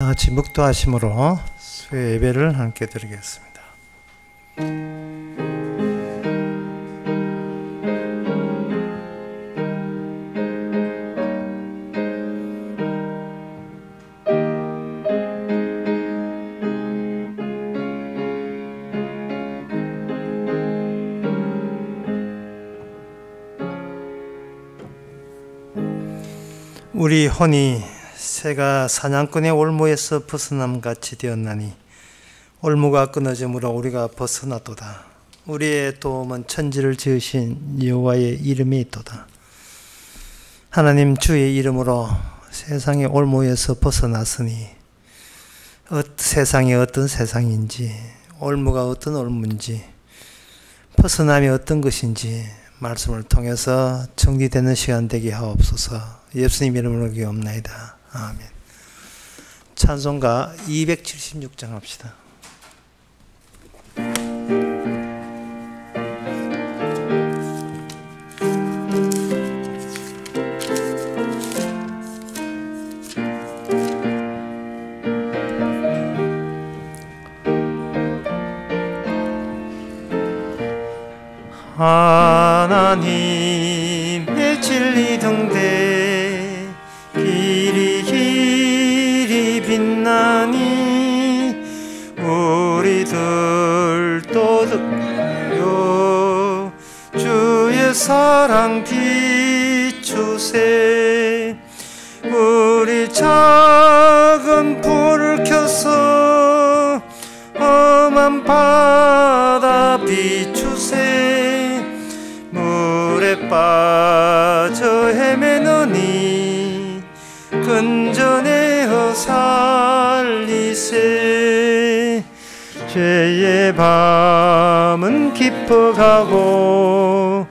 같이 묵도하심으로 수요 예배를 함께 드리겠습니다. 우리 혼이 새가 사냥꾼의 올무에서 벗어남같이 되었나니 올무가 끊어짐으로 우리가 벗어났도다. 우리의 도움은 천지를 지으신 여호와의 이름이 있도다. 하나님 주의 이름으로 세상의 올무에서 벗어났으니 세상이 어떤 세상인지, 올무가 어떤 올무인지, 벗어남이 어떤 것인지 말씀을 통해서 정리되는 시간 되게 하옵소서. 예수님 이름으로 기도합나이다. 아멘. 찬송가 276장 합시다. 하나님의 진리 등대 길이 빛나니 우리들도 듣요 주의 사랑 비추세. 우리 작은 불을 켜서 험한 바다 비추세. 물에 빠져 헤매느니 근전에어 살리세. 죄의 밤은 깊어가고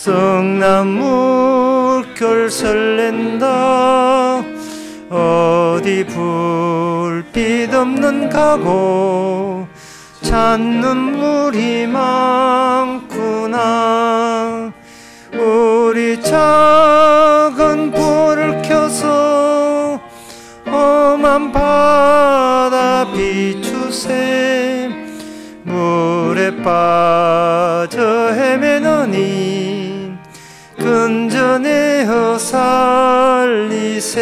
성나물결 설렌다. 어디 불빛 없는 가고 찾는 물이 많구나. 우리 작은 불을 켜서 험한 바다 비추세. 물에 빠져 헤매느니 근전에어 살리세.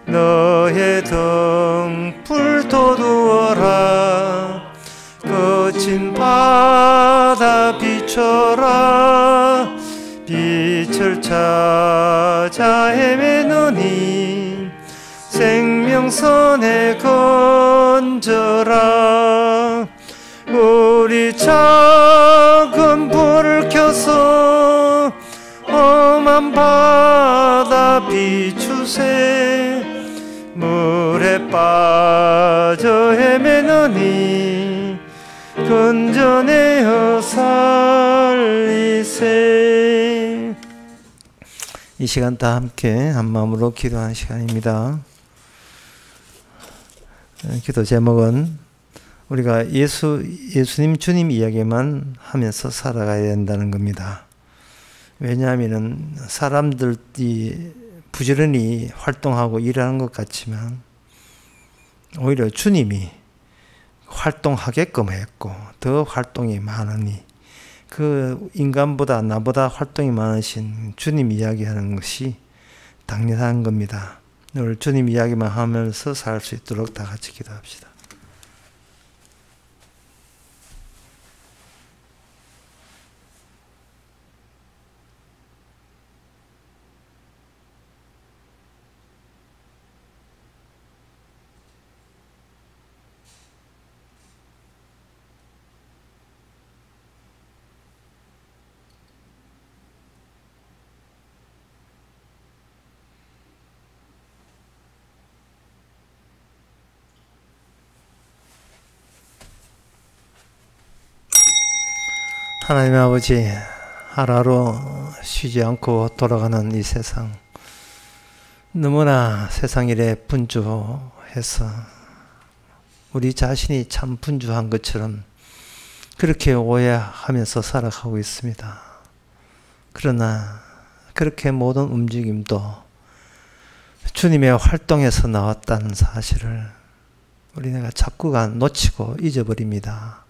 너의 등불 돋우어라. 거친 바다 비춰라. 빛을 찾아 헤매느니 생명선에 건져라. 우리 작은 불을 켜서 험한 바다 비추세. 물에 빠져 헤매느니 근전에어 살리세. 이 시간 다 함께 한마음으로 기도하는 시간입니다. 기도 제목은 우리가 예수님 주님 이야기만 하면서 살아가야 된다는 겁니다. 왜냐하면 사람들이 부지런히 활동하고 일하는 것 같지만 오히려 주님이 활동하게끔 했고 더 활동이 많으니 그 인간보다 나보다 활동이 많으신 주님 이야기하는 것이 당연한 겁니다. 오늘 주님 이야기만 하면서 살 수 있도록 다 같이 기도합시다. 하나님 아버지, 하루하루 쉬지 않고 돌아가는 이 세상, 너무나 세상 일에 분주해서 우리 자신이 참 분주한 것처럼 그렇게 오해하면서 살아가고 있습니다. 그러나 그렇게 모든 움직임도 주님의 활동에서 나왔다는 사실을 우리가 자꾸가 놓치고 잊어버립니다.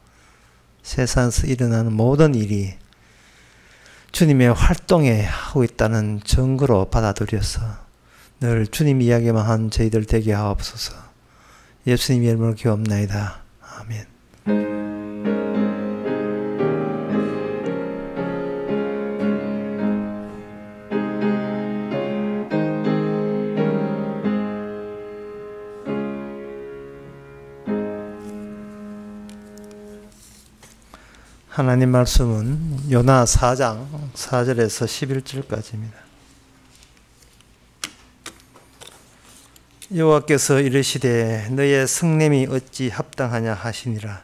세상에서 일어나는 모든 일이 주님의 활동에 하고 있다는 증거로 받아들여서 늘 주님 이야기만 한 저희들 되게 하옵소서. 예수님 이름으로 기도합나이다. 아멘. 하나님 말씀은 요나 4장 4절에서 11절까지입니다. 여호와께서 이르시되 너의 성냄이 어찌 합당하냐 하시니라.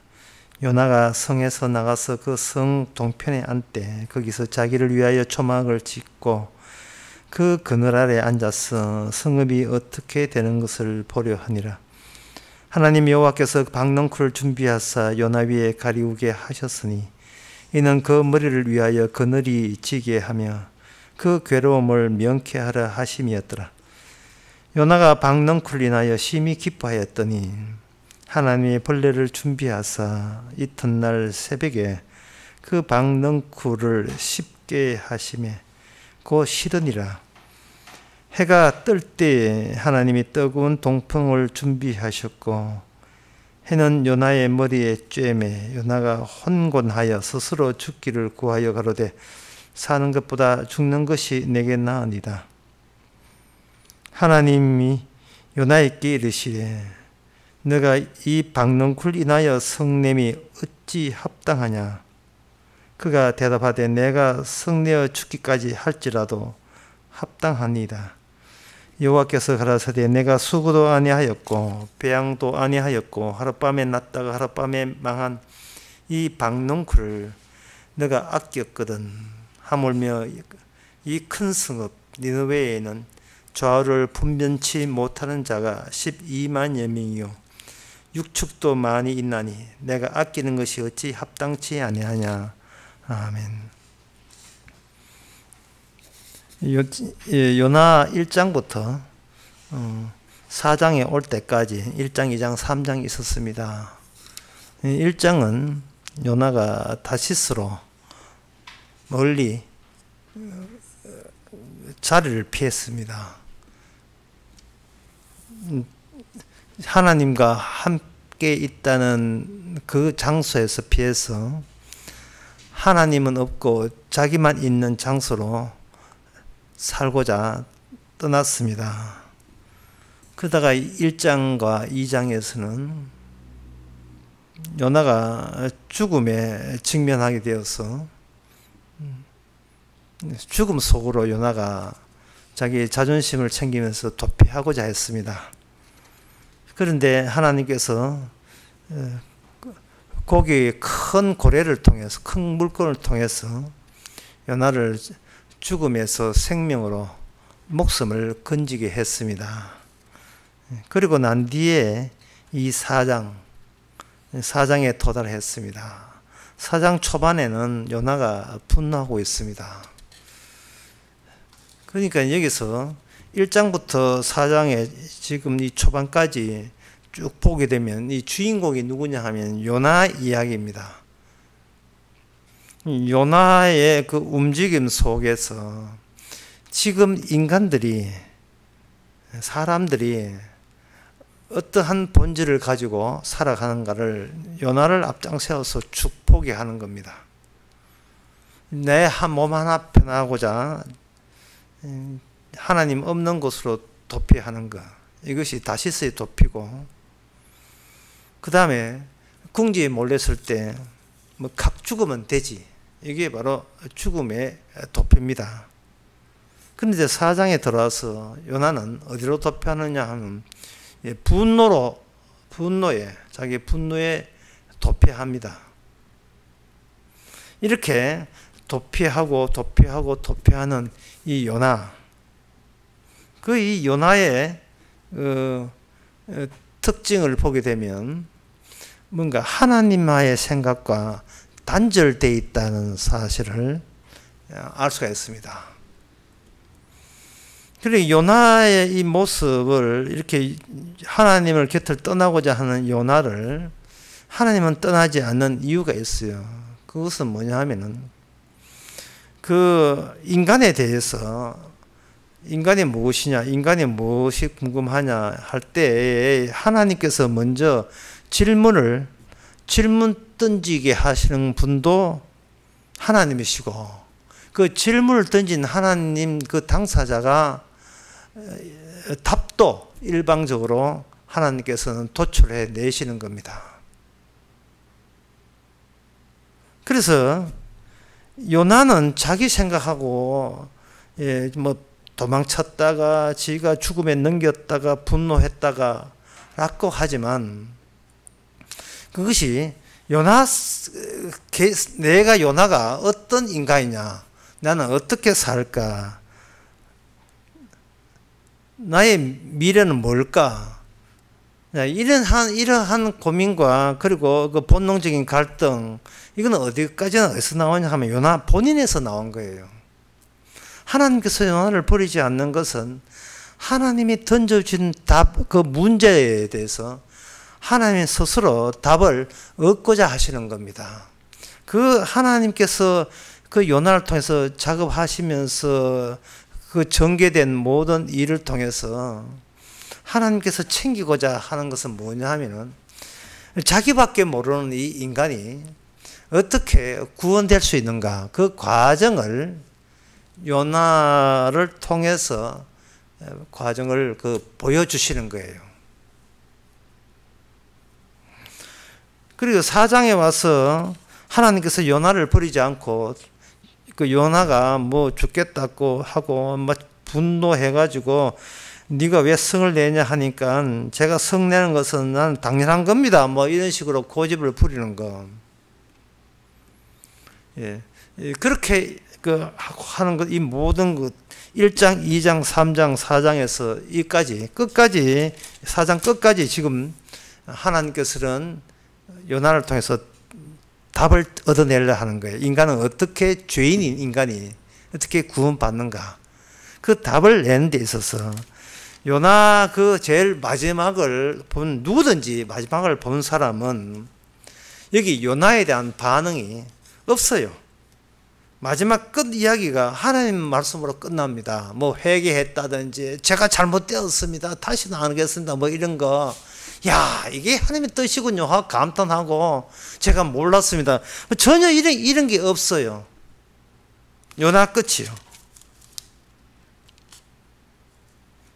요나가 성에서 나가서 그 성 동편에 앉되 거기서 자기를 위하여 초막을 짓고 그 그늘 아래 앉아서 성읍이 어떻게 되는 것을 보려 하니라. 하나님 여호와께서 박넝쿨을 준비하사 요나 위에 가리우게 하셨으니 이는 그 머리를 위하여 그늘이 지게 하며 그 괴로움을 명쾌하라 하심이었더라. 요나가 박넝쿨 인하여 심히 기뻐하였더니 하나님이 벌레를 준비하사 이튿날 새벽에 그 박넝쿨을 씹게 하심에 곧 싫으니라. 해가 뜰 때에 하나님이 뜨거운 동풍을 준비하셨고 해는 요나의 머리에 쬐매 요나가 혼곤하여 스스로 죽기를 구하여 가로되 사는 것보다 죽는 것이 내게 나으니라. 하나님이 요나에게 이르시되 너가 이 박넝쿨 인하여 성냄이 어찌 합당하냐. 그가 대답하되 내가 성내어 죽기까지 할지라도 합당하니이다. 여호와께서 가라사대 내가 수고도 아니하였고 배양도 아니하였고 하룻밤에 났다가 하룻밤에 망한 이 박넝쿨을 너가 아꼈거든. 하물며 이 큰 성읍 니느웨에는 좌우를 분변치 못하는 자가 12만여 명이요 육축도 많이 있나니 내가 아끼는 것이 어찌 합당치 아니하냐. 아멘. 요나 1장부터 4장에 올 때까지 1장, 2장, 3장이 있었습니다. 1장은 요나가 다시스로 멀리 자리를 피했습니다. 하나님과 함께 있다는 그 장소에서 피해서 하나님은 없고 자기만 있는 장소로 살고자 떠났습니다. 그러다가 1장과 2장에서는 요나가 죽음에 직면하게 되어서 죽음 속으로 요나가 자기 자존심을 챙기면서 도피하고자 했습니다. 그런데 하나님께서 거기 큰 고래를 통해서 큰 물건을 통해서 요나를 죽음에서 생명으로 목숨을 건지게 했습니다. 그리고 난 뒤에 이 4장에 도달했습니다. 4장 초반에는 요나가 분노하고 있습니다. 그러니까 여기서 1장부터 4장에 지금 이 초반까지 쭉 보게 되면 이 주인공이 누구냐 하면 요나 이야기입니다. 요나의 그 움직임 속에서 지금 인간들이 사람들이 어떠한 본질을 가지고 살아가는가를 요나를 앞장세워서 쭉 보게 하는 겁니다. 내 몸 하나 편하고자 하나님 없는 곳으로 도피하는 것, 이것이 다시스의 도피고, 그 다음에 궁지에 몰렸을 때 뭐 각 죽으면 되지, 이게 바로 죽음의 도피입니다. 그런데 4장에 들어와서 요나는 어디로 도피하느냐 하면 자기 분노에 도피합니다. 이렇게 도피하는 이 요나, 이 요나의 특징을 보게 되면 뭔가 하나님과의 생각과 단절되어 있다는 사실을 알 수가 있습니다. 그리고 요나의 이 모습을 이렇게 하나님을 곁을 떠나고자 하는 요나를 하나님은 떠나지 않는 이유가 있어요. 그것은 뭐냐 하면은 그 인간에 대해서 인간이 무엇이냐, 인간이 무엇이 궁금하냐 할 때 하나님께서 먼저 질문 던지게 하시는 분도 하나님이시고 그 질문을 던진 하나님 그 당사자가 답도 일방적으로 하나님께서는 도출해 내시는 겁니다. 그래서 요나는 자기 생각하고 뭐 도망쳤다가 지가 죽음에 넘겼다가 분노했다가 라고 하지만 그것이 내가 요나가 어떤 인간이냐, 나는 어떻게 살까, 나의 미래는 뭘까, 이러한 고민과 그리고 그 본능적인 갈등, 이건 어디서 나오냐 하면 요나 본인에서 나온 거예요. 하나님께서 요나를 버리지 않는 것은 하나님이 던져준 그 문제에 대해서 하나님 스스로 답을 얻고자 하시는 겁니다. 그 하나님께서 그 요나를 통해서 작업하시면서 그 전개된 모든 일을 통해서 하나님께서 챙기고자 하는 것은 뭐냐 하면은 자기밖에 모르는 이 인간이 어떻게 구원될 수 있는가, 그 과정을 요나를 통해서 과정을 보여주시는 거예요. 그리고 4장에 와서 하나님께서 요나를 버리지 않고 그 요나가 뭐 죽겠다고 하고 막 분노해가지고 네가 왜 성을 내냐 하니까 제가 성 내는 것은 난 당연한 겁니다. 뭐 이런 식으로 고집을 부리는 거. 예. 그렇게 하는 것, 이 모든 것, 1장, 2장, 3장, 4장에서 끝까지, 4장 끝까지 지금 하나님께서는 요나를 통해서 답을 얻어내려 하는 거예요. 인간은 어떻게, 죄인인 인간이 어떻게 구원받는가. 그 답을 내는 데 있어서 요나 제일 마지막을 본, 누구든지 마지막을 본 사람은 여기 요나에 대한 반응이 없어요. 마지막 끝 이야기가 하나님 말씀으로 끝납니다. 뭐 회개했다든지 제가 잘못되었습니다. 다시는 안 하겠습니다. 뭐 이런 거. 야, 이게 하나님의 뜻이군요 하고 감탄하고 제가 몰랐습니다. 전혀 이런 게 없어요. 요나 끝이요.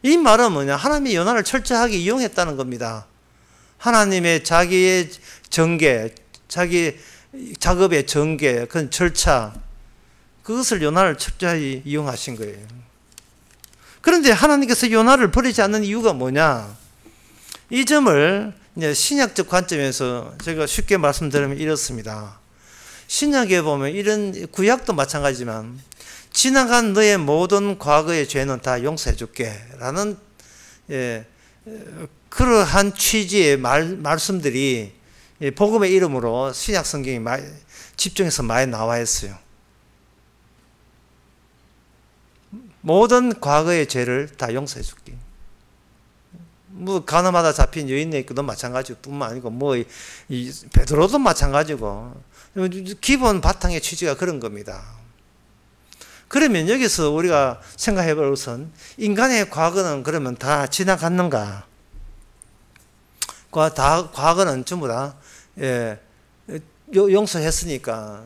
이 말은 뭐냐? 하나님이 요나를 철저하게 이용했다는 겁니다. 하나님의 자기의 전개, 자기 작업의 전개, 그 절차, 그것을 요나를 철저히 이용하신 거예요. 그런데 하나님께서 요나를 버리지 않는 이유가 뭐냐? 이 점을 이제 신약적 관점에서 제가 쉽게 말씀드리면 이렇습니다. 신약에 보면 이런, 구약도 마찬가지지만 지나간 너의 모든 과거의 죄는 다 용서해 줄게 라는 그러한 취지의 말씀들이 복음의 이름으로 신약 성경이 집중해서 많이 나와 있어요. 모든 과거의 죄를 다 용서해 줄게. 뭐 가나마다 잡힌 여인에게도 마찬가지고 뿐만 아니고 뭐 이 베드로도 마찬가지고 기본 바탕의 취지가 그런 겁니다. 그러면 여기서 우리가 생각해 볼 것은 인간의 과거는 그러면 다 지나갔는가? 과거는 전부 다 용서했으니까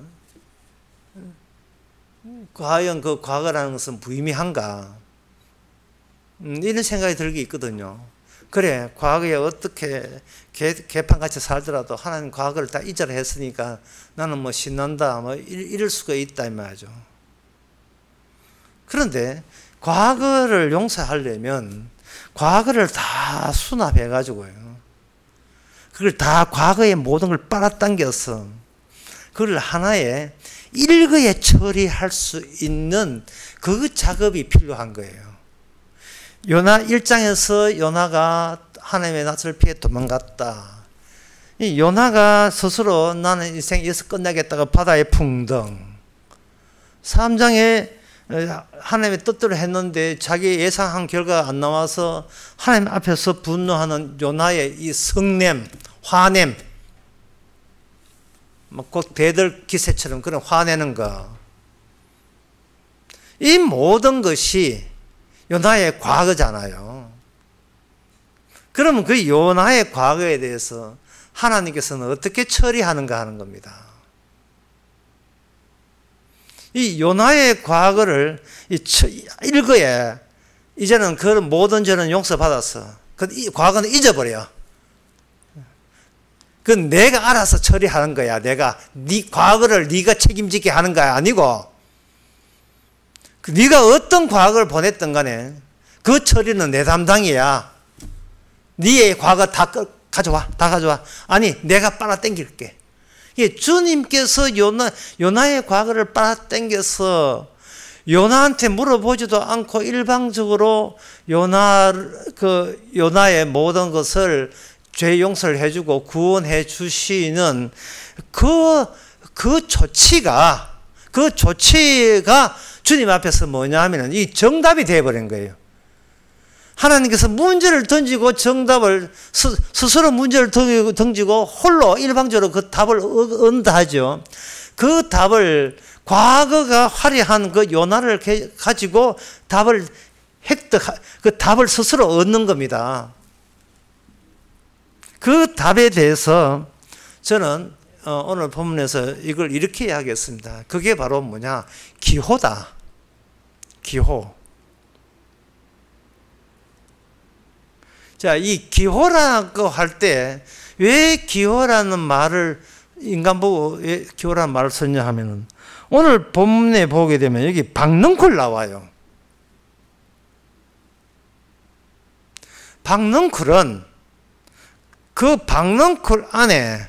과연 그 과거라는 것은 무의미한가? 이런 생각이 들게 있거든요. 그래, 과거에 어떻게 개판같이 살더라도 하나님 과거를 다 잊으라 했으니까 나는 뭐 신난다, 뭐 이럴 수가 있다 이 말이죠. 그런데 과거를 용서하려면 과거를 다 수납해 가지고요, 그걸 다 과거의 모든 걸 빨아당겨서 그걸 하나의 일거에 처리할 수 있는 그 작업이 필요한 거예요. 요나 1장에서 요나가 하나님의 낯을 피해 도망갔다. 이 요나가 스스로 나는 인생 여기서 끝나겠다가 바다에 풍덩. 3장에 하나님의 뜻대로 했는데 자기 예상한 결과가 안 나와서 하나님 앞에서 분노하는 요나의 이 성냄, 화냄, 곧 배들 기세처럼 그런 화내는 거, 이 모든 것이 요나의 과거잖아요. 그러면 그 요나의 과거에 대해서 하나님께서는 어떻게 처리하는가 하는 겁니다. 이 요나의 과거를 읽어야 이제는 그 모든 죄는 용서받았어. 이 과거는 잊어버려. 그 내가 알아서 처리하는 거야. 내가 네 과거를 네가 책임지게 하는 거야 아니고, 네가 어떤 과거를 보냈던 간에 그 처리는 내 담당이야. 네의 과거 다 가져와, 다 가져와. 아니 내가 빨아당길게. 주님께서 요나의 과거를 빨아당겨서 요나한테 물어보지도 않고 일방적으로 요나의 모든 것을 죄 용서를 해주고 구원해 주시는 그 조치가 주님 앞에서 뭐냐 하면은 이 정답이 되어버린 거예요. 하나님께서 문제를 던지고 정답을 스스로 문제를 던지고 홀로 일방적으로 그 답을 얻는다 하죠. 그 답을 과거가 화려한 그 요나를 가지고 그 답을 스스로 얻는 겁니다. 그 답에 대해서 저는 오늘 본문에서 이걸 이렇게 이야기했습니다. 그게 바로 뭐냐? 기호다. 기호. 자, 이 기호라고 할 때 왜 기호라는 말을 인간 보고 왜 기호라는 말을 썼냐 하면은 오늘 본문에 보게 되면 여기 박넝쿨 나와요. 박넝쿨은 그 박넝쿨 안에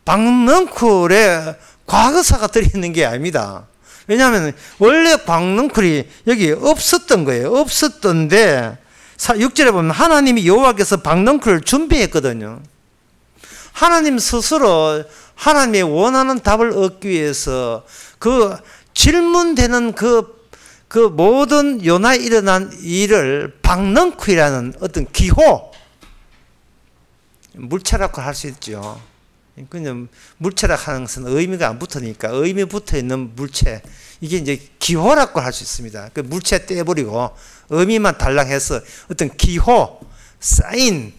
박넝쿨의 과거사가 들어있는 게 아닙니다. 왜냐하면 원래 박넝쿨이 여기 없었던 거예요. 없었던데 6절에 보면 하나님이 여호와께서 박넝쿨을 준비했거든요. 하나님 스스로 하나님의 원하는 답을 얻기 위해서 그 질문되는 그 모든 요나에 일어난 일을 박넝쿨이라는 어떤 기호, 물체라고 할 수 있죠. 그냥 물체라고 하는 것은 의미가 안 붙으니까 의미 붙어 있는 물체, 이게 이제 기호라고 할 수 있습니다. 그 물체 떼버리고 의미만 달랑해서 어떤 기호, 사인,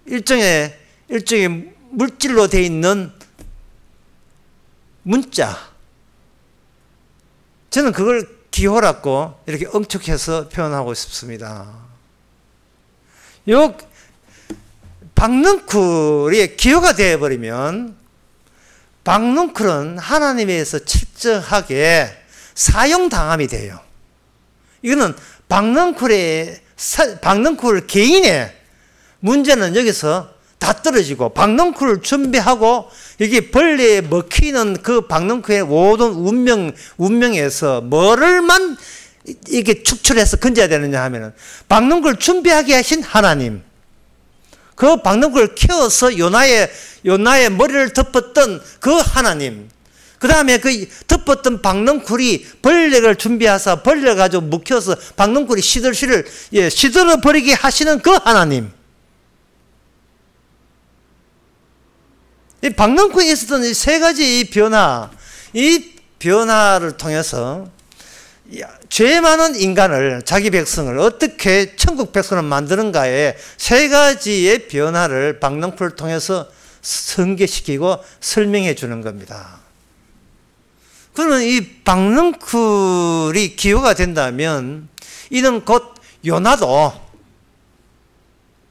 일종의 물질로 되어 있는 문자. 저는 그걸 기호라고 이렇게 엄축해서 표현하고 싶습니다. 요 박넝쿨이 기호가 되어버리면 박넝쿨은 하나님에 의해서 철저하게 사용당함이 돼요. 이거는 박넝쿨 개인의 문제는 여기서 다 떨어지고 박넝쿨을 준비하고 여기 벌레에 먹히는 그 박넝쿨의 모든 운명에서 뭐를만 이렇게 축출해서 건져야 되느냐 하면은 박넝쿨을 준비하게 하신 하나님, 그 박넝쿨을 키워서 요나의 머리를 덮었던 그 하나님, 그 다음에 그 덮었던 박넝쿨이 벌레를 준비하사 벌레를 가지고 묵혀서 박넝쿨이 시들어 버리게 하시는 그 하나님. 이 박넝쿨에 있었던 이 세 가지 이 변화를 통해서 죄 많은 인간을, 자기 백성을 어떻게 천국 백성을 만드는가에 세 가지의 변화를 박넝쿨을 통해서 전개시키고 설명해 주는 겁니다. 그러면 이 박넝쿨이 기호가 된다면 이는 곧 요나도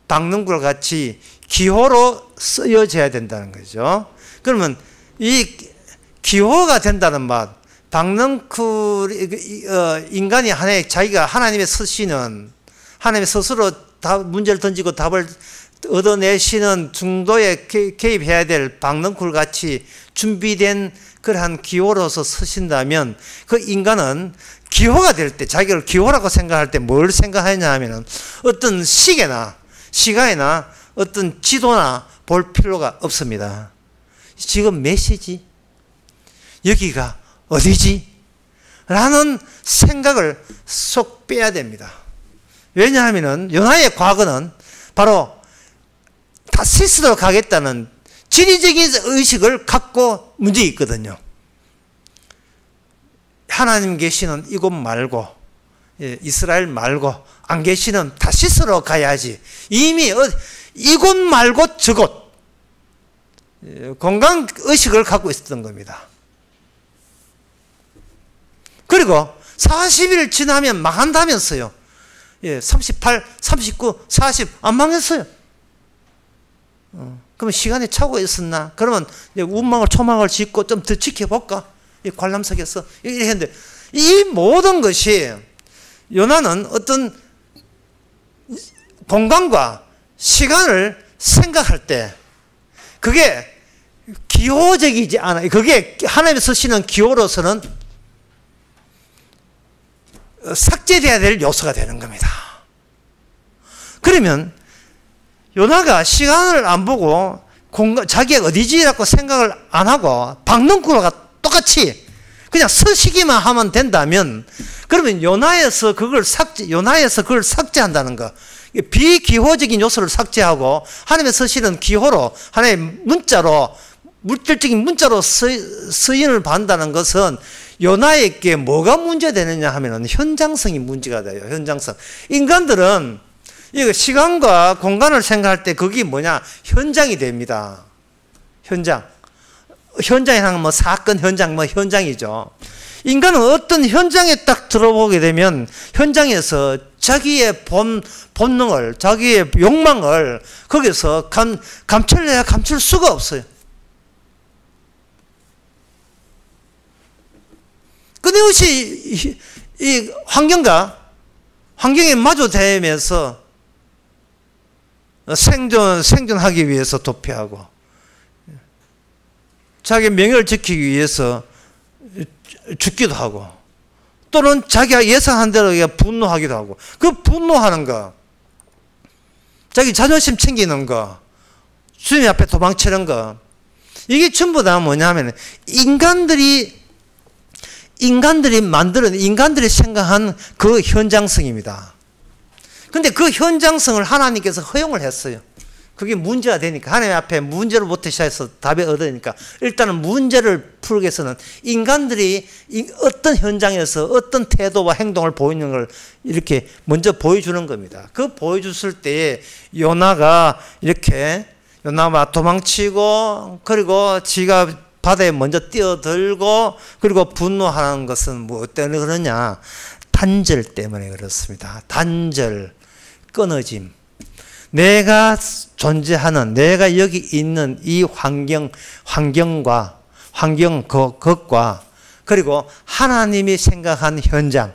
박넝쿨 같이 기호로 쓰여져야 된다는 거죠. 그러면 이 기호가 된다는 말, 박넝쿨 인간이 자기가 하나님의 쓰시는, 하나님의 스스로 문제를 던지고 답을 얻어내시는 중도에 개입해야 될 박넝쿨 같이 준비된 그러한 기호로서 쓰신다면 그 인간은 기호가 될 때, 자기를 기호라고 생각할 때 뭘 생각하냐 하면은 어떤 시간이나 어떤 지도나 볼 필요가 없습니다. 지금 몇 시지? 여기가 어디지? 라는 생각을 쏙 빼야 됩니다. 왜냐하면 요나의 과거는 바로 다시스로 가겠다는 지리적인 의식을 갖고 문제 있거든요. 하나님 계시는 이곳 말고, 이스라엘 말고 안 계시는 다시스로 가야지. 이미 이곳 말고 저곳 공간 의식을 갖고 있었던 겁니다. 그리고 40일 지나면 망한다면서요. 38, 39, 40 안 망했어요. 그러면 시간이 차고 있었나? 그러면 운망을 초막을 짓고 좀 더 지켜볼까? 이 관람석에서 이렇게 했는데, 이 모든 것이 요나는 어떤 공간과 시간을 생각할 때 그게 기호적이지 않아요. 그게 하나님이 쓰시는 기호로서는 삭제돼야 될 요소가 되는 겁니다. 그러면 요나가 시간을 안 보고 자기가 어디지라고 생각을 안 하고 박능구로가 똑같이 그냥 서시기만 하면 된다면, 그러면 요나에서 그걸 삭제한다는 거, 비기호적인 요소를 삭제하고 하나님의 서시는 기호로, 하나님의 문자로, 물질적인 문자로 서인을 받는다는 것은 요나에게 뭐가 문제되느냐 하면 현장성이 문제가 돼요. 현장성. 인간들은 이거 시간과 공간을 생각할 때 그게 뭐냐? 현장이 됩니다. 현장이라는 뭐 사건 현장, 뭐 현장이죠. 인간은 어떤 현장에 딱 들어보게 되면 현장에서 자기의 본능을, 자기의 욕망을 거기서 감출래야 감출 수가 없어요. 끊임없이 이 환경에 마주대면서 생존하기 위해서 도피하고, 자기 명예를 지키기 위해서 죽기도 하고, 또는 자기가 예상한 대로 분노하기도 하고, 그 분노하는 거, 자기 자존심 챙기는 거, 주님 앞에 도망치는 거, 이게 전부 다 뭐냐면 인간들이 만드는, 인간들이 생각한 그 현장성입니다. 근데 그 현장성을 하나님께서 허용을 했어요. 그게 문제가 되니까, 하나님 앞에 문제로부터 시작해서 답이 얻으니까 일단은 문제를 풀기 위해서는 인간들이 어떤 현장에서 어떤 태도와 행동을 보이는 걸 이렇게 먼저 보여주는 겁니다. 그 보여줬을 때에 요나가 도망치고, 그리고 지가 바다에 먼저 뛰어들고, 그리고 분노하는 것은 뭐 때문에 그러냐? 단절 때문에 그렇습니다. 단절, 끊어짐. 내가 존재하는, 내가 여기 있는 이 것과, 그리고 하나님이 생각한 현장,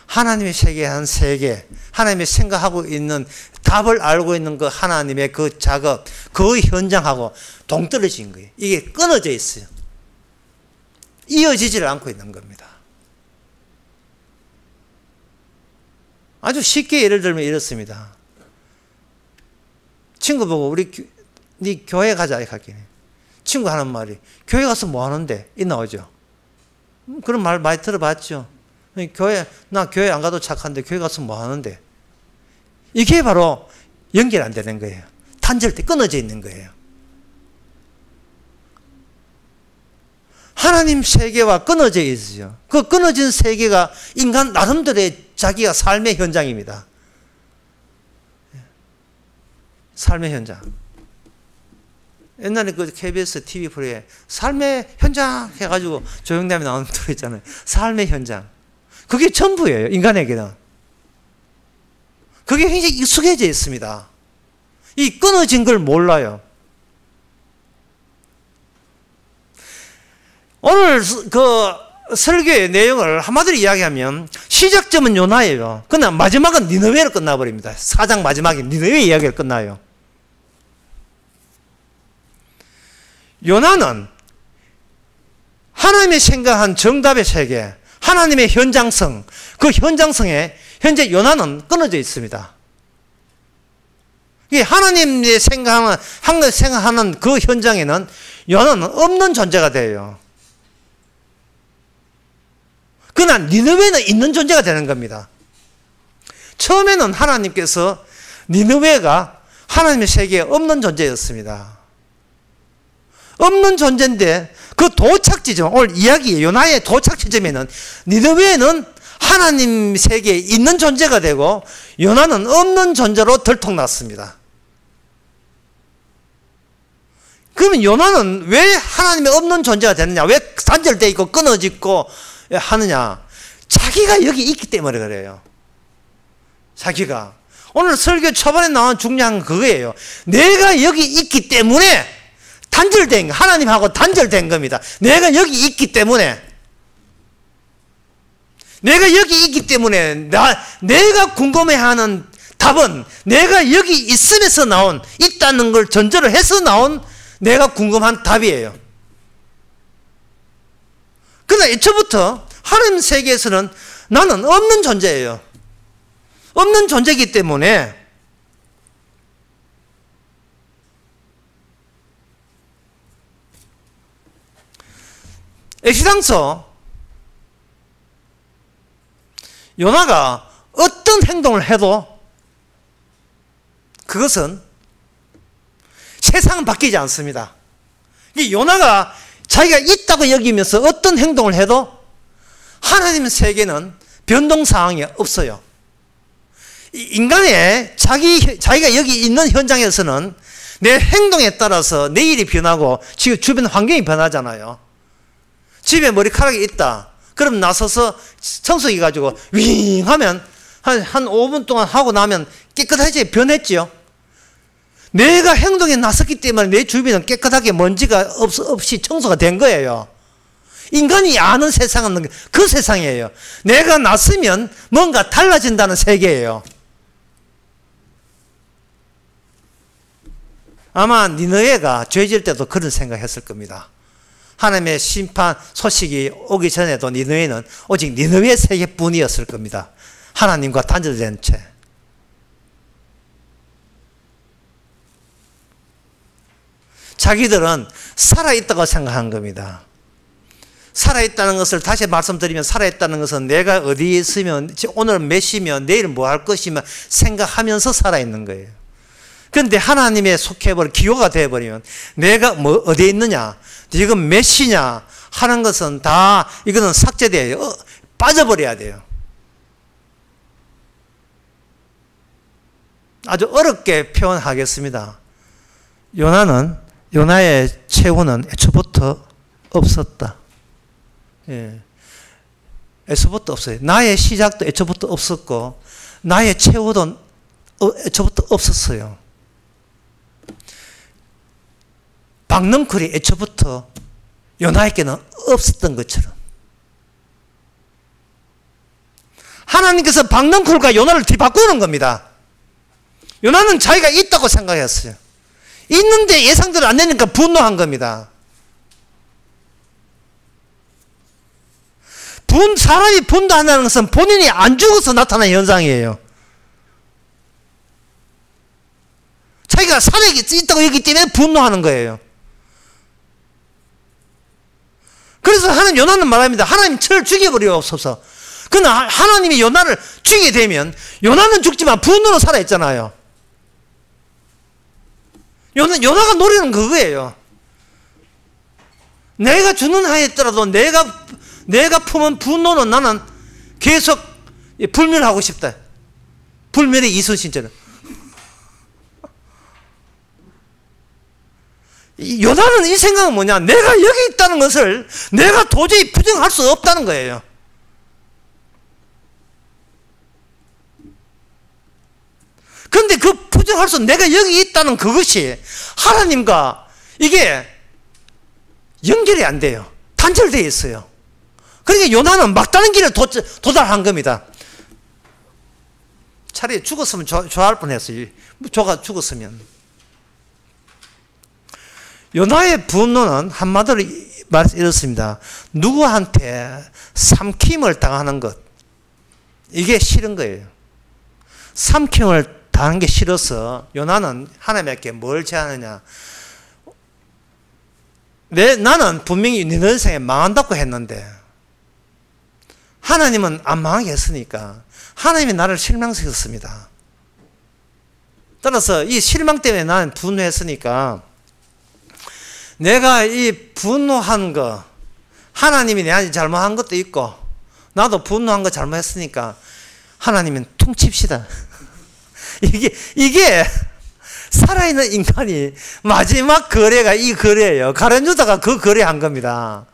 하나님이 세계한 세계, 하나님이 생각하고 있는 답을 알고 있는 그 하나님의 그 작업, 그 현장하고 동떨어진 거예요. 이게 끊어져 있어요. 이어지지를 않고 있는 겁니다. 아주 쉽게 예를 들면 이렇습니다. 친구 보고 네 교회 가자 이렇게 할게. 친구 하는 말이 교회 가서 뭐 하는데? 이 나오죠. 그런 말 많이 들어봤죠. 나 교회 안 가도 착한데 교회 가서 뭐 하는데? 이게 바로 연결 안 되는 거예요. 단절돼 끊어져 있는 거예요. 하나님 세계와 끊어져 있어요. 그 끊어진 세계가 인간 나름대로의 자기가 삶의 현장입니다. 삶의 현장. 옛날에 그 KBS TV 프로에 삶의 현장 해가지고 조영남이 나오는 프로 있잖아요. 삶의 현장. 그게 전부예요, 인간에게는. 그게 굉장히 익숙해져 있습니다. 이 끊어진 걸 몰라요. 오늘 그 설교의 내용을 한마디로 이야기하면 시작점은 요나예요. 그러나 마지막은 니느웨로 끝나버립니다. 4장 마지막에 니느웨 이야기가 끝나요. 요나는 하나님이 생각한 정답의 세계, 하나님의 현장성, 그 현장성에 현재 요나는 끊어져 있습니다. 하나님이 생각하는 그 현장에는 요나는 없는 존재가 돼요. 그러나 니느웨는 있는 존재가 되는 겁니다. 처음에는 하나님께서 니느웨가 하나님의 세계에 없는 존재였습니다. 없는 존재인데 그 도착지점, 오늘 이야기 요나의 도착지점에는 니느웨는 하나님 세계에 있는 존재가 되고 요나는 없는 존재로 들통났습니다. 그러면 요나는 왜 하나님의 없는 존재가 되느냐? 왜 단절되어 있고 끊어지고 하느냐? 자기가 여기 있기 때문에 그래요. 자기가. 오늘 설교 초반에 나온 중요한 그거예요. 내가 여기 있기 때문에 단절된 거, 하나님하고 단절된 겁니다. 내가 여기 있기 때문에. 내가 여기 있기 때문에 내가 궁금해하는 답은 내가 여기 있으면서 나온, 있다는 걸 전제로 해서 나온 내가 궁금한 답이에요. 그러나 애초부터 하나님 세계에서는 나는 없는 존재예요. 없는 존재이기 때문에 엑시당서 요나가 어떤 행동을 해도 그것은 세상은 바뀌지 않습니다. 요나가 자기가 있다고 여기면서 어떤 행동을 해도 하나님의 세계는 변동사항이 없어요. 인간의 자기가 여기 있는 현장에서는 내 행동에 따라서 내일이 변하고 지금 주변 환경이 변하잖아요. 집에 머리카락이 있다. 그럼 나서서 청소기 가지고 윙 하면 한 5분 동안 하고 나면 깨끗하게 변했지요. 내가 행동에 나섰기 때문에 내 주변은 깨끗하게 먼지가 없이 청소가 된 거예요. 인간이 아는 세상은 그 세상이에요. 내가 나서면 뭔가 달라진다는 세계예요. 아마 니느웨가 죄질 때도 그런 생각했을 겁니다. 하나님의 심판 소식이 오기 전에도 니느웨는 오직 니느웨 세계뿐이었을 겁니다. 하나님과 단절된 채. 자기들은 살아있다고 생각한 겁니다. 살아있다는 것을 다시 말씀드리면 살아있다는 것은 내가 어디에 있으면 오늘 몇 시면 내일 뭐 할 것이면 생각하면서 살아있는 거예요. 그런데 하나님의 속해버려 기호가 되어버리면 내가 뭐 어디에 있느냐 지금 몇 시냐 하는 것은 다 이거는 삭제돼요. 빠져버려야 돼요. 아주 어렵게 표현하겠습니다. 요나의 최후는 애초부터 없었다. 예. 애초부터 없어요. 나의 시작도 애초부터 없었고 나의 최후도 애초부터 없었어요. 박넝쿨이 애초부터 요나에게는 없었던 것처럼 하나님께서 박넝쿨과 요나를 뒤바꾸는 겁니다. 요나는 자기가 있다고 생각했어요. 있는데 예상대로 안 되니까 분노한 겁니다. 사람이 분노한다는 것은 본인이 안 죽어서 나타나는 현상이에요. 자기가 살아있다고 여기 때문에 분노하는 거예요. 그래서 요나는 말합니다. 하나님 저를 죽여버리옵소서. 그러나 하나님이 요나를 죽이게 되면 요나는 죽지만 분노로 살아있잖아요. 요나가 노리는 그거예요. 내가 죽는 한에 있더라도 내가 품은 분노는 나는 계속 불멸하고 싶다. 불멸의 이순신처럼. 요나는 이 생각은 뭐냐? 내가 여기 있다는 것을 내가 도저히 부정할 수 없다는 거예요. 그런데 그 부정할 수 내가 여기 있다는 그것이 하나님과 이게 연결이 안 돼요. 단절되어 있어요. 그러니까 요나는 막다른 길을 도달한 겁니다. 차라리 죽었으면 좋아할 뻔했어요. 조가 죽었으면. 요나의 분노는 한마디로 말해서 이렇습니다. 누구한테 삼킴을 당하는 것, 이게 싫은 거예요. 삼킴을 당하는 게 싫어서 요나는 하나님께 뭘 제안하느냐. 나는 분명히 네 인생에 망한다고 했는데 하나님은 안 망하게 했으니까 하나님이 나를 실망시켰습니다. 따라서 이 실망 때문에 나는 분노했으니까 내가 이 분노한 거, 하나님이 내한테 잘못한 것도 있고 나도 분노한 거 잘못했으니까 하나님은 퉁칩시다. 이게 살아있는 인간이 마지막 거래가 이 거래예요. 가룟 유다가 그 거래한 겁니다.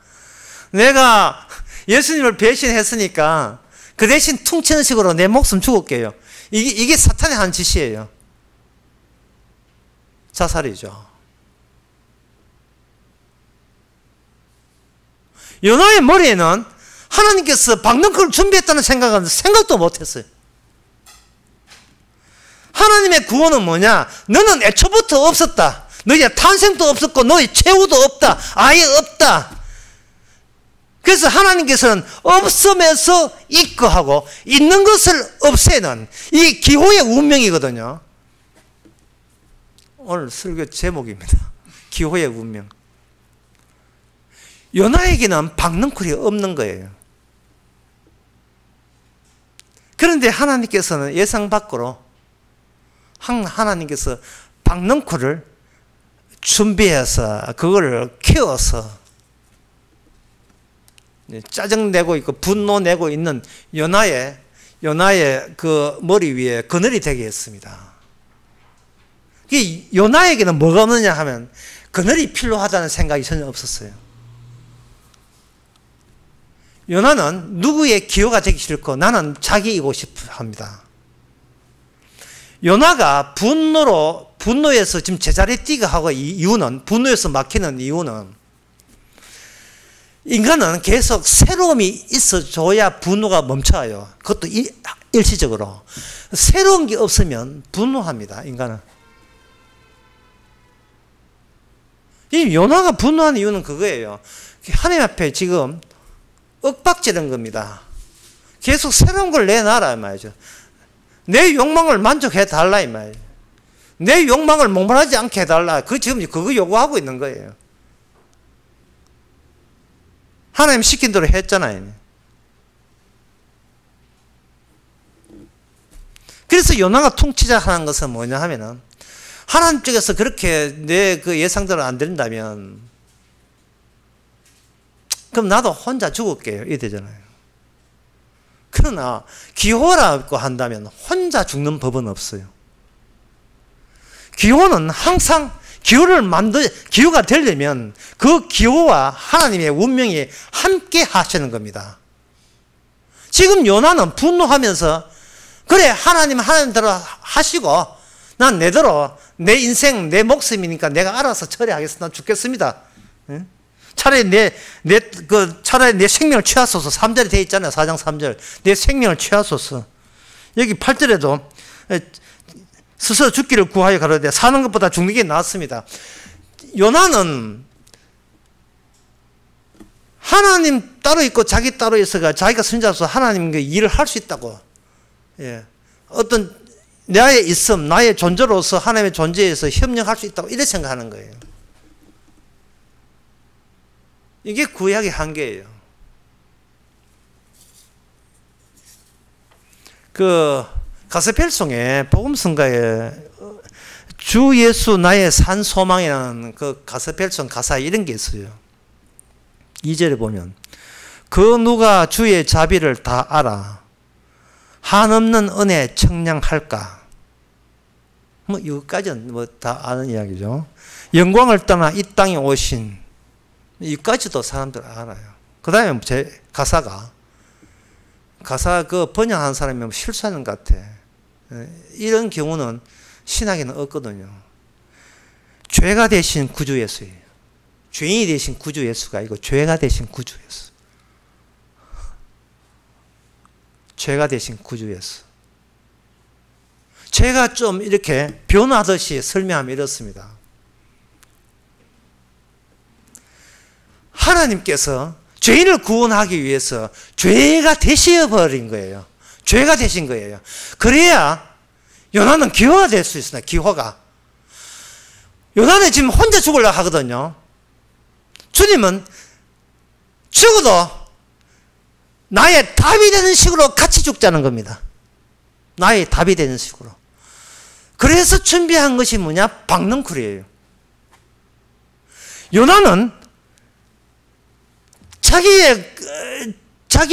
내가 예수님을 배신했으니까 그 대신 퉁치는 식으로 내 목숨 죽을게요. 이게 사탄의 한 짓이에요. 자살이죠. 요나의 머리에는 하나님께서 박는 걸 준비했다는 생각도 못했어요. 하나님의 구원은 뭐냐? 너는 애초부터 없었다. 너의 탄생도 없었고 너의 최후도 없다. 아예 없다. 그래서 하나님께서는 없음에서 있고 하고 있는 것을 없애는 이 기호의 운명이거든요. 오늘 설교 제목입니다. 기호의 운명. 요나에게는 박는 쿨이 없는 거예요. 그런데 하나님께서는 예상 밖으로 하나님께서 박는 쿨을 준비해서 그걸 키워서 짜증내고 있고 분노내고 있는 요나의 그 머리 위에 그늘이 되게 했습니다. 이 요나에게는 뭐가 없느냐 하면 그늘이 필요하다는 생각이 전혀 없었어요. 요나는 누구의 기호가 되기 싫고 나는 자기이고 싶어 합니다. 요나가 분노에서 지금 제자리에 뛰게 하고 이유는, 분노에서 막히는 이유는 인간은 계속 새로움이 있어줘야 분노가 멈춰요. 그것도 일시적으로. 새로운 게 없으면 분노합니다, 인간은. 이 요나가 분노하는 이유는 그거예요. 하나님 앞에 지금 윽박지른 겁니다. 계속 새로운 걸 내놔라 이 말이죠. 내 욕망을 만족해 달라 이 말이죠. 내 욕망을 목말하지 않게 해달라. 지금 그거 요구하고 있는 거예요. 하나님 시킨 대로 했잖아요. 그래서 요나가 퉁치자 하는 것은 뭐냐 하면은 하나님 쪽에서 그렇게 내 그 예상대로 안 된다면 그럼 나도 혼자 죽을게요. 이 되잖아요. 그러나 기호라고 한다면 혼자 죽는 법은 없어요. 기호는 항상 기호가 되려면 그 기호와 하나님의 운명이 함께 하시는 겁니다. 지금 요나는 분노하면서 그래 하나님대로 하시고 난 내대로 내 인생 내 목숨이니까 내가 알아서 처리하겠습니다. 난 죽겠습니다. 차라리 차라리 내 생명을 취하소서. 3절에 되어 있잖아요. 4장 3절. 내 생명을 취하소서. 여기 8절에도 스스로 죽기를 구하여 가로되 사는 것보다 죽는 게 낫습니다. 요나는 하나님 따로 있고 자기 따로 있어가 자기가 선지자로서 하나님의 일을 할 수 있다고. 예. 어떤 나의 있음, 나의 존재로서 하나님의 존재에서 협력할 수 있다고 이렇게 생각하는 거예요. 이게 구약의 한계예요. 그 가스펠송의 복음성가에 주 예수 나의 산 소망이라는 그 가스펠송 가사에 이런 게 있어요. 2절에 보면 그 누가 주의 자비를 다 알아 한없는 은혜 청량할까. 뭐 이것까지는 뭐 다 아는 이야기죠. 영광을 떠나 이 땅에 오신 이까지도 사람들 알아요. 그 다음에 제 가사 그 번역한 사람이 실수하는 것 같아. 이런 경우는 신학에는 없거든요. 죄가 되신 구주 예수예요. 죄인이 되신 구주 예수가 아니고 죄가 되신 구주 예수. 죄가 되신 구주 예수. 제가 좀 이렇게 변하듯이 설명하면 이렇습니다. 하나님께서 죄인을 구원하기 위해서 죄가 되셔버린 거예요. 죄가 되신 거예요. 그래야 요나는 기호가 될 수 있습니다. 기호가. 요나는 지금 혼자 죽으려고 하거든요. 주님은 죽어도 나의 답이 되는 식으로 같이 죽자는 겁니다. 나의 답이 되는 식으로. 그래서 준비한 것이 뭐냐? 박넝쿨이에요. 요나는 자기의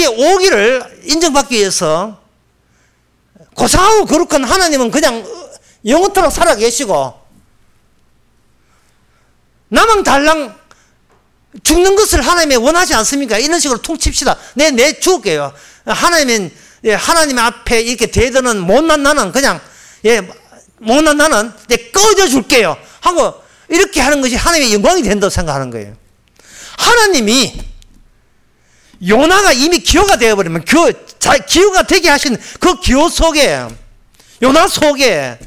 오기를 인정받기 위해서 고상하고 거룩한 하나님은 그냥 영원토록 살아계시고 나망달랑 죽는 것을 하나님이 원하지 않습니까? 이런 식으로 퉁칩시다. 내 죽을게요. 하나님 앞에 이렇게 대드는 못난 나는 그냥 못난 나는 꺼져 줄게요 하고 이렇게 하는 것이 하나님의 영광이 된다고 생각하는 거예요. 하나님이 요나가 이미 기호가 되어버리면 기호가 되게 하신 그 기호 속에 요나 속에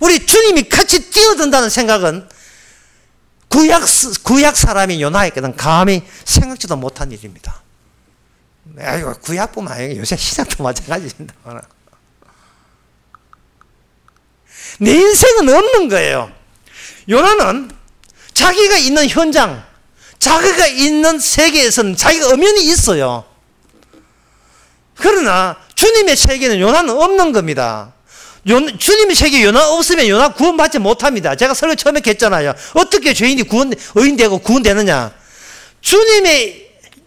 우리 주님이 같이 뛰어든다는 생각은 구약 사람이 요나에게는 감히 생각지도 못한 일입니다. 아이고, 구약뿐만 아니라 요새 신약도 마찬가지입니다. 내 인생은 없는 거예요. 요나는 자기가 있는 현장, 자기가 있는 세계에서는 자기가 엄연히 있어요. 그러나 주님의 세계는 요나는 없는 겁니다. 주님의 세계에 요나 없으면 요나 구원받지 못합니다. 제가 설교 처음에 했잖아요. 어떻게 죄인이 의인되고 구원되느냐.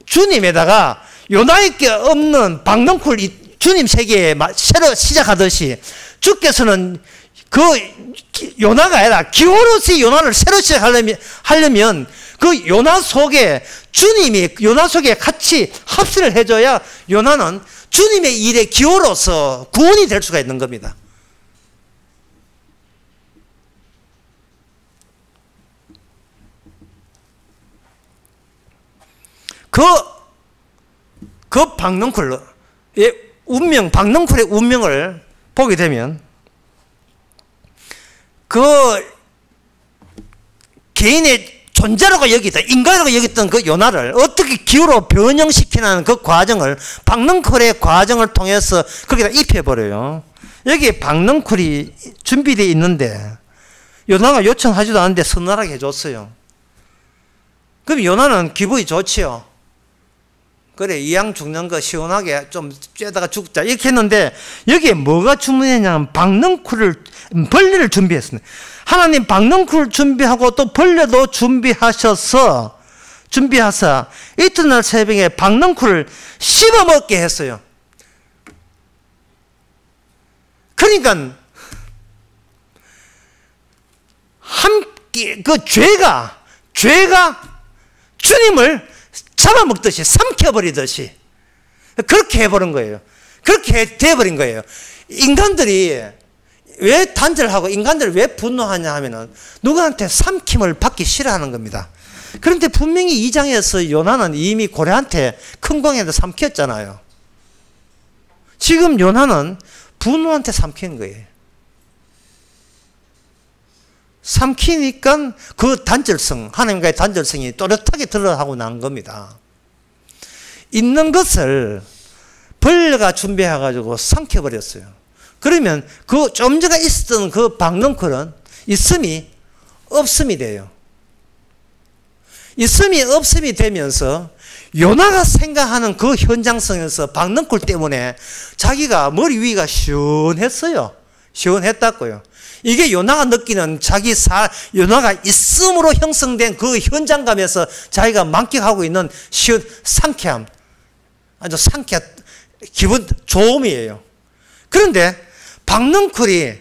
주님에다가 요나에게 없는 박넝쿨 주님 세계에 새로 시작하듯이 주께서는 그 요나가 아니라 기호로서의 요나를 새로 시작하려면 그 요나 속에 주님이 요나 속에 같이 합세를 해줘야 요나는 주님의 일의 기호로서 구원이 될 수가 있는 겁니다. 그 박넝쿨의 운명, 박넝쿨의 운명을 보게 되면 그 개인의 존재라고 여기던, 인간이라고 여겼던 그 요나를 어떻게 기후로 변형시키는 그 과정을 박넝쿨의 과정을 통해서 거기다 입혀버려요. 여기에 박넝쿨이 준비되어 있는데 요나가 요청하지도 않는데 서늘하게 해줬어요. 그럼 요나는 기분이 좋지요. 그래, 이왕 죽는 거 시원하게 좀 쬐다가 죽자 이렇게 했는데 여기에 뭐가 주문했냐면 벌레를 준비했습니다. 하나님 박넝쿨 준비하고 또 벌레도 준비하사 이튿날 새벽에 박넝쿨을 씹어먹게 했어요. 그러니까 함께 그 죄가 주님을 잡아먹듯이 삼켜버리듯이 그렇게 해버린 거예요. 그렇게 돼버린 거예요. 인간들이 왜 단절하고 인간들이 왜 분노하냐 하면은 누구한테 삼킴을 받기 싫어하는 겁니다. 그런데 분명히 2장에서 요나는 이미 고래한테 큰 광야에서 삼켰잖아요. 지금 요나는 분노한테 삼킨 거예요. 삼키니까 그 단절성, 하나님과의 단절성이 또렷하게 드러나고 난 겁니다. 있는 것을 벌레가 준비해가지고 삼켜버렸어요. 그러면 그 좀 전에 있었던 그 박넝쿨은 있음이 없음이 돼요. 있음이 없음이 되면서 요나가 생각하는 그 현장성에서 박넝쿨 때문에 자기가 머리 위가 시원했어요. 시원했다고요. 이게 요나가 느끼는 요나가 있음으로 형성된 그 현장감에서 자기가 만끽하고 있는 상쾌함, 아주 상쾌한 기분 좋음이에요. 그런데 박넝쿨이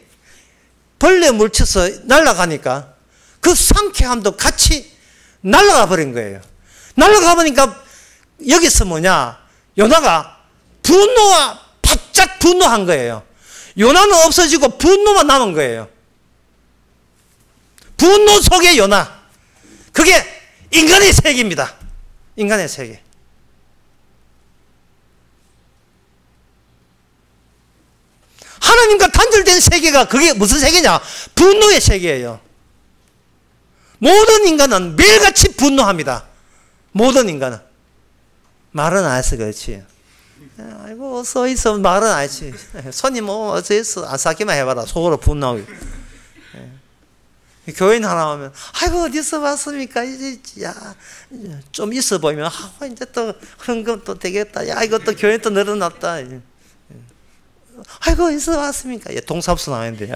벌레 물쳐서 날아가니까 그 상쾌함도 같이 날아가 버린 거예요. 날아가 보니까 여기서 뭐냐, 요나가 바짝 분노한 거예요. 요나는 없어지고 분노만 남은 거예요. 분노 속의 요나. 그게 인간의 세계입니다. 인간의 세계. 하나님과 단절된 세계가 그게 무슨 세계냐? 분노의 세계예요. 모든 인간은 매일같이 분노합니다. 모든 인간은. 말은 안 해서 그렇지. 아이고, 어서 있어. 말은 안 했지. 손님, 어서 있어. 안 쌓기만 해봐라. 속으로 분노하고. 교인 하나 오면, 아이고, 어디서 왔습니까? 이제, 야, 좀 있어 보이면, 이제 또 헌금 또 되겠다. 야, 이거 또 교회 또 늘어났다. 아이고, 어디서 왔습니까? 예, 동사무소 나왔는데.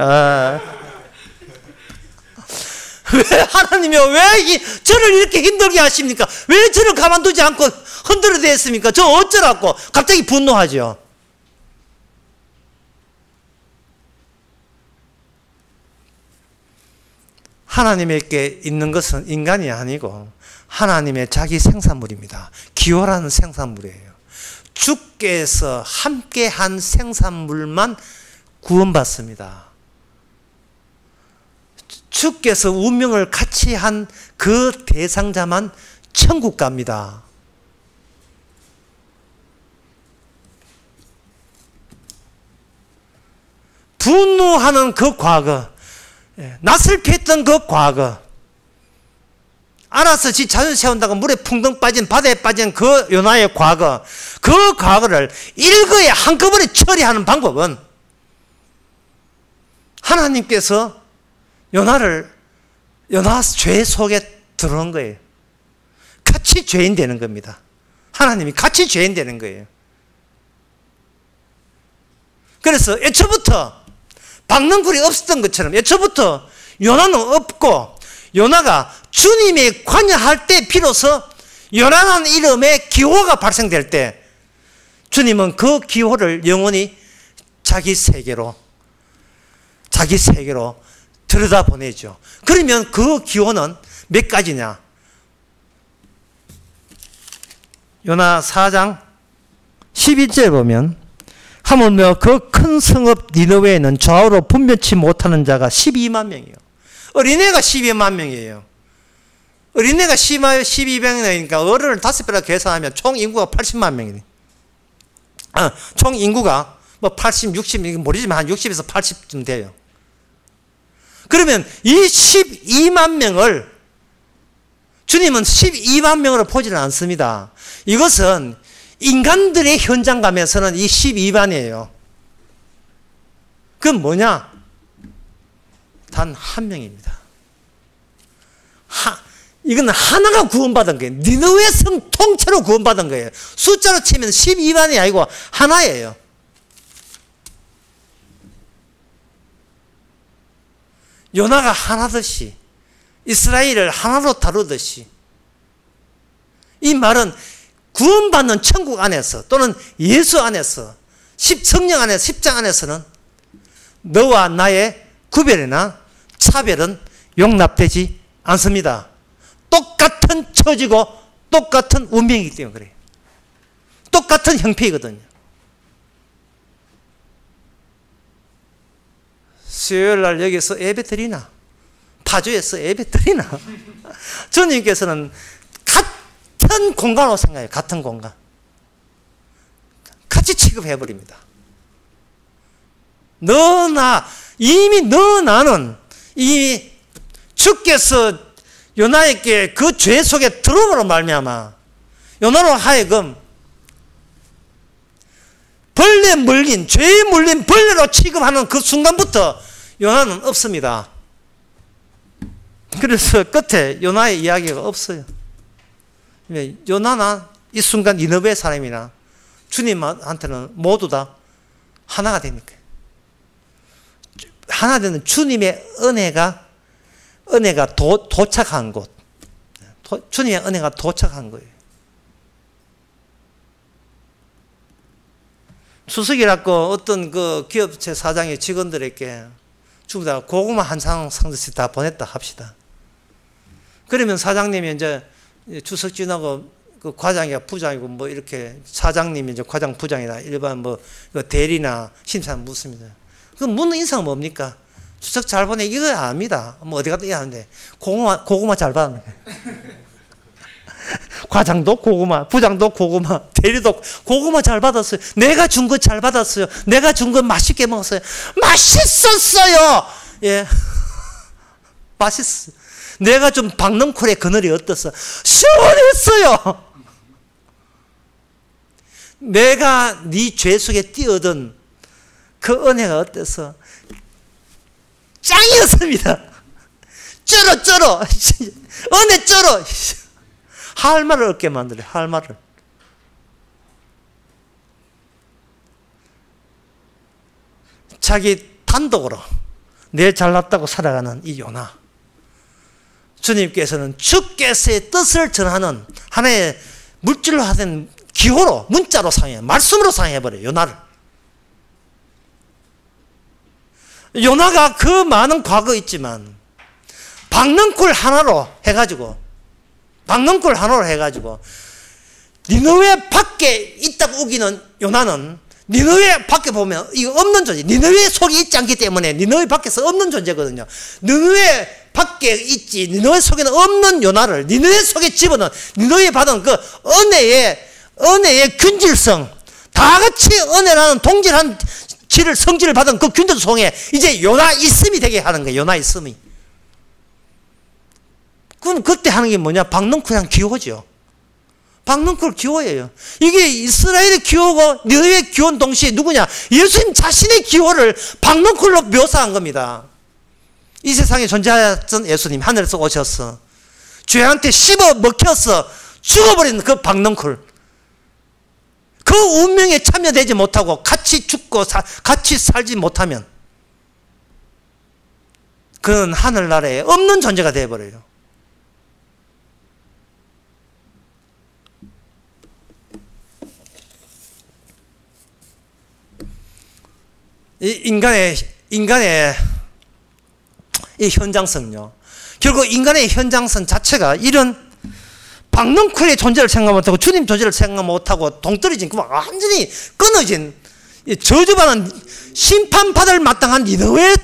왜 하나님이 왜 저를 이렇게 힘들게 하십니까? 왜 저를 가만두지 않고 흔들어댔습니까? 저 어쩌라고? 갑자기 분노하죠. 하나님에게 있는 것은 인간이 아니고 하나님의 자기 생산물입니다. 기호라는 생산물이에요. 주께서 함께한 생산물만 구원받습니다. 주께서 운명을 같이 한 그 대상자만 천국 갑니다. 분노하는 그 과거, 낯을 피했던 그 과거, 알아서 지 자존 세운다고 물에 풍덩 빠진, 바다에 빠진 그 요나의 과거, 그 과거를 일거에 한꺼번에 처리하는 방법은 하나님께서 요나 죄 속에 들어온 거예요. 같이 죄인 되는 겁니다. 하나님이 같이 죄인 되는 거예요. 그래서 애초부터 박능굴이 없었던 것처럼 애초부터 요나는 없고 요나가 주님이 관여할 때 비로소 요나라는 이름의 기호가 발생될 때 주님은 그 기호를 영원히 자기 세계로 들여다보내죠. 그러면 그 기호는 몇 가지냐? 요나 4장 11절에 보면 하물며 그 큰 성읍 니느웨에는 좌우로 분별치 못하는 자가 12만 명이에요. 어린애가 12만 명이에요. 어린애가 12명이니까 어른을 5배로 계산하면 총 인구가 80만 명이네. 총 인구가 뭐 80, 60, 모르지만 한 60에서 80쯤 돼요. 그러면 이 12만 명을 주님은 12만 명으로 보지는 않습니다. 이것은 인간들의 현장감에서는 이 12만이에요. 그건 뭐냐? 단 한 명입니다. 이건 하나가 구원받은 거예요. 니느웨 성 통째로 구원받은 거예요. 숫자로 치면 12만이 아니고 하나예요. 요나가 하나듯이 이스라엘을 하나로 다루듯이 이 말은 구원받는 천국 안에서 또는 예수 안에서 성령 안에서 십장 안에서는 너와 나의 구별이나 차별은 용납되지 않습니다. 똑같은 처지고 똑같은 운명이기 때문에 그래요. 똑같은 형편이거든요. 수요일날 여기서 예배 드리나 파주에서 예배 드리나 주님께서는 같은 공간으로 생각해요. 같은 공간 같이 취급해버립니다. 이미 너 나는 이미 주께서 요나에게 그 죄 속에 들어오므로 말미암아 요나로 하여금 벌레 물린 죄에 물린 벌레로 취급하는 그 순간부터 요나는 없습니다. 그래서 끝에 요나의 이야기가 없어요. 요나나 이 순간 니느웨 사람이나 주님한테는 모두 다 하나가 되니까 하나 되는 주님의 은혜가 도착한 곳, 주님의 은혜가 도착한 거예요. 추석이라고 어떤 그 기업체 사장의 직원들에게 전부 다 고구마 한 상씩 다 보냈다 합시다. 그러면 사장님이 이제 추석 지나고 그 과장이야 부장이고 뭐 이렇게 사장님이 이제 과장 부장이나 일반 뭐 대리나 심사는 묻습니다. 그럼 묻는 인상은 뭡니까? 추석 잘 보내 이거 압니다. 뭐 어디 갔다 하는데 고구마 잘 받았네. 과장도 고구마, 부장도 고구마, 대리도 고구마 잘 받았어요. 내가 준 거 잘 받았어요. 내가 준 거 맛있게 먹었어요. 맛있었어요. 예, 맛있어. 내가 좀 박넝쿨의 그늘이 어땠어? 시원했어요. 내가 네 죄 속에 뛰어든 그 은혜가 어때서? 짱이었습니다. 쩔어 은혜 쩔어 할 말을 얻게 만들어요. 할 말을. 자기 단독으로 내 잘났다고 살아가는 이 요나, 주님께서는 주께서의 뜻을 전하는 하나의 물질로 하된 기호로, 문자로 사용해, 말씀으로 사용해버려요. 요나를. 요나가 그 많은 과거 있지만 박넝쿨 하나로 해가지고 니느웨 밖에 있다고 우기는 요나는 니느웨 밖에 보면 이거 없는 존재, 니느웨 속에 있지 않기 때문에 니느웨 밖에서 없는 존재거든요. 니느웨 밖에 있지, 니느웨 속에는 없는 요나를 니느웨 속에 집어넣은, 니느웨 받은 그 은혜의 균질성, 다 같이 은혜라는 동질한 성질을 받은 그 균질성에 이제 요나 있음이 되게 하는 거예요. 요나 있음이. 그럼 그때 하는 게 뭐냐? 박넝쿨이랑 기호죠. 박넝쿨 기호예요. 이게 이스라엘의 기호고 니느웨의 기호는 동시에 누구냐? 예수님 자신의 기호를 박넝쿨로 묘사한 겁니다. 이 세상에 존재하였던 예수님, 하늘에서 오셔서 죄한테 씹어 먹혀서 죽어버린 그 박넝쿨, 그 운명에 참여되지 못하고 같이 죽고 같이 살지 못하면 그는 하늘나라에 없는 존재가 되어버려요. 인간의 이 현장성요. 결국 인간의 현장성 자체가 이런 박넝쿨의 존재를 생각 못하고 주님 존재를 생각 못하고 동떨어진 완전히 끊어진 저주받은 심판받을 마땅한 니느웨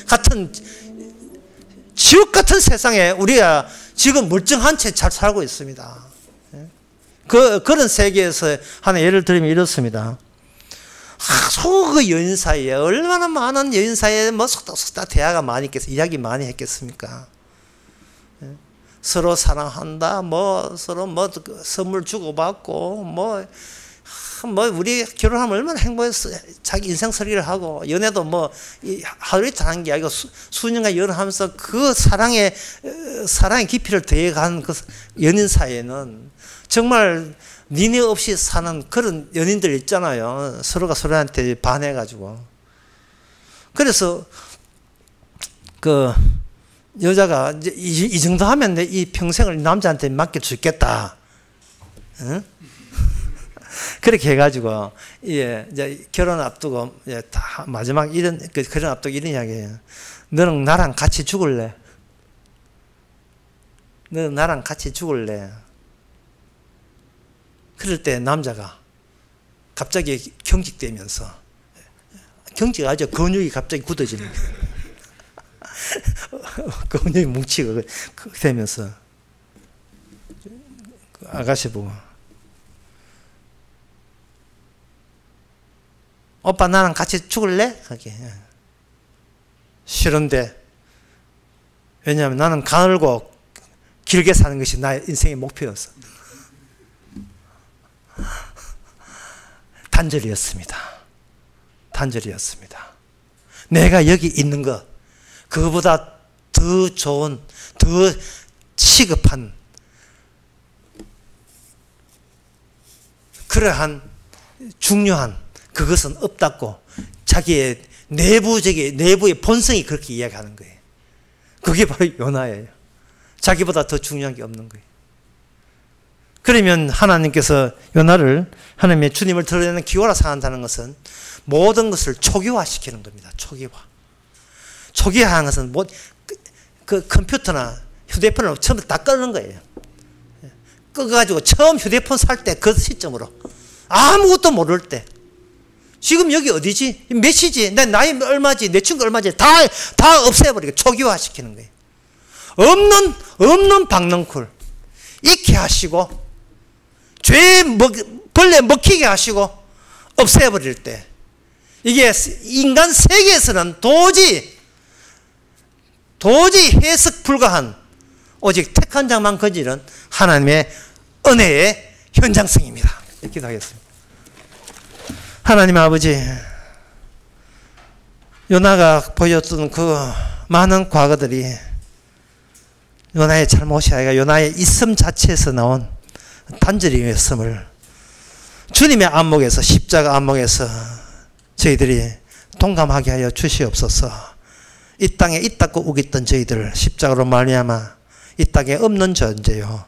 같은 지옥 같은 세상에 우리가 지금 멀쩡한 채 잘 살고 있습니다. 그런 세계에서 하나 예를 들면 이렇습니다. 그 여인 사이에 얼마나 많은 여인 사이에 뭐 속닥속닥 대화가 많이 있겠어요. 이야기 많이 했겠습니까? 서로 사랑한다, 뭐 서로 뭐 선물 주고받고 뭐 우리 결혼하면 얼마나 행복했어. 자기 인생 설계를 하고 연애도 뭐 하루 이틀 하는 게 아니고 수년간 연애하면서 그 사랑의 깊이를 더해간 그 연인 사이에는 정말 니네 없이 사는 그런 연인들 있잖아요. 서로가 서로한테 반해가지고. 그래서 그 여자가 이제 이 정도 하면 내 이 평생을 남자한테 맡겨주겠다. 응? 그렇게 해가지고 이제 결혼 앞두고 다 마지막 결혼 앞두고 이런 이야기예요. 너는 나랑 같이 죽을래? 너는 나랑 같이 죽을래? 그럴 때 남자가 갑자기 경직되면서, 경직이 아주 근육이 갑자기 굳어지는 거예요. 근육이 뭉치고 되면서 아가씨 보고, 오빠 나랑 같이 죽을래? 그게 싫은데, 왜냐하면 나는 가늘고 길게 사는 것이 나의 인생의 목표였어. 단절이었습니다. 내가 여기 있는 것, 그거보다 더 좋은, 더 시급한 그러한 중요한 그것은 없다고 자기의 내부의 본성이 그렇게 이야기하는 거예요. 그게 바로 요나예요. 자기보다 더 중요한 게 없는 거예요. 그러면 하나님께서 요나를, 하나님의 주님을 드러내는 기호라 생각한다는 것은 모든 것을 초기화시키는 겁니다. 초기화하는 것은 그 컴퓨터나 휴대폰을 처음부터 다 끄는 거예요. 꺼가지고 처음 휴대폰 살 때 그 시점으로 아무것도 모를 때, 지금 여기 어디지? 몇 시지? 내 나이 얼마지? 내 친구 얼마지? 다 없애버리고 초기화시키는 거예요. 없는 박넝쿨 잊게 하시고 벌레 먹히게 하시고 없애버릴 때, 이게 인간 세계에서는 도저히 해석 불가한, 오직 택한 자만 거지는 하나님의 은혜의 현장성입니다. 이렇게 하겠습니다. 하나님 아버지, 요나가 보였던 그 많은 과거들이 요나의 잘못이 아니라 요나의 있음 자체에서 나온 단절이었음을 주님의 안목에서, 십자가 안목에서 저희들이 동감하게 하여 주시옵소서. 이 땅에 있다고 우겼던 저희들 십자가로 말미암아 이 땅에 없는 존재요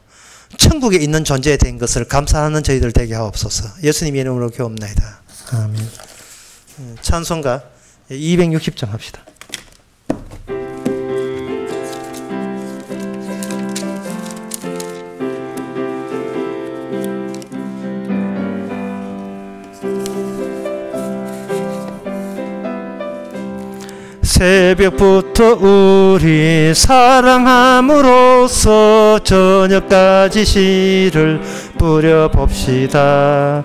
천국에 있는 존재에 된 것을 감사하는 저희들 되게 하옵소서. 예수님 이름으로 기도합나이다. 아멘. 찬송가 260장 합시다. 새벽부터 우리 사랑함으로써 저녁까지 씨를 뿌려봅시다.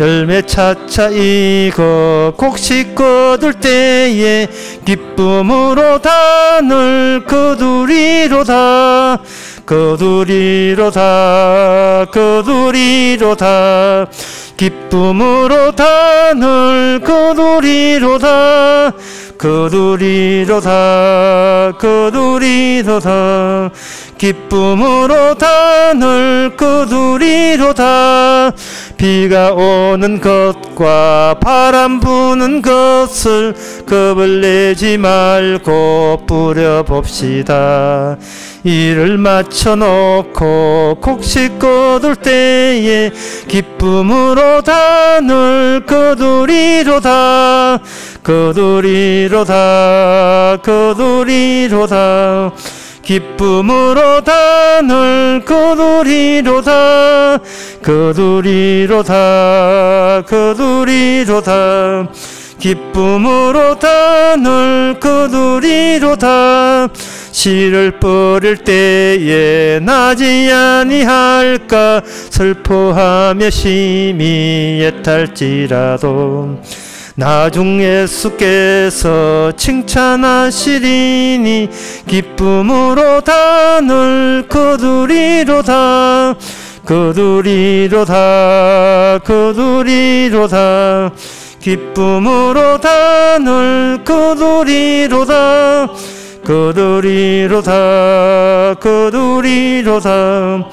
열매 차차 익어 곡식 거둘 때에 기쁨으로 단을 거두리로다. 거두리로다. 거두리로다. 기쁨으로 단을 거두리로다. 거두리로다. 거두리로다. 기쁨으로 단을 거두리로다. 비가 오는 것과 바람 부는 것을 겁을 내지 말고 뿌려봅시다. 일을 마쳐놓고 곡식 거둘 때에 기쁨으로 단을 거두리로다. 거두리로다. 거두리로다. 기쁨으로 단을 거두리로다. 거두리로다. 거두리로다. 기쁨으로 단을 거두리로다. 씨를 뿌릴 때에 나지 아니할까 슬퍼하며 심히 애탈지라도 나중 예수께서 칭찬하시리니 기쁨으로 단을 거두리로다. 거두리로다. 거두리로다. 기쁨으로 단을 거두리로다. 거두리로다. 거두리로다.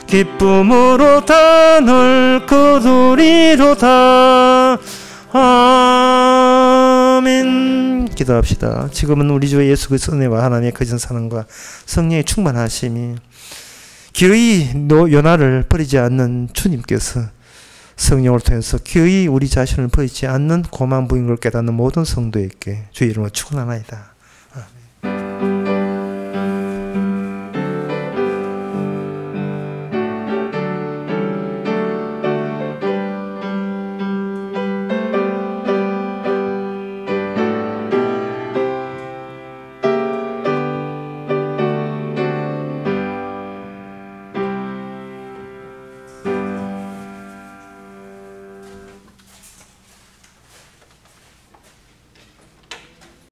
기쁨으로 단을 거두리로다. 아멘. 기도합시다. 지금은 우리 주 예수 그리스도의 은혜와 하나님의 거짓 사랑과 성령의 충만하심이 기어이 요나를 버리지 않는 주님께서 성령을 통해서 기어이 우리 자신을 버리지 않는 고만 부인 걸 깨닫는 모든 성도에게 주의 이름으로 축원하나이다.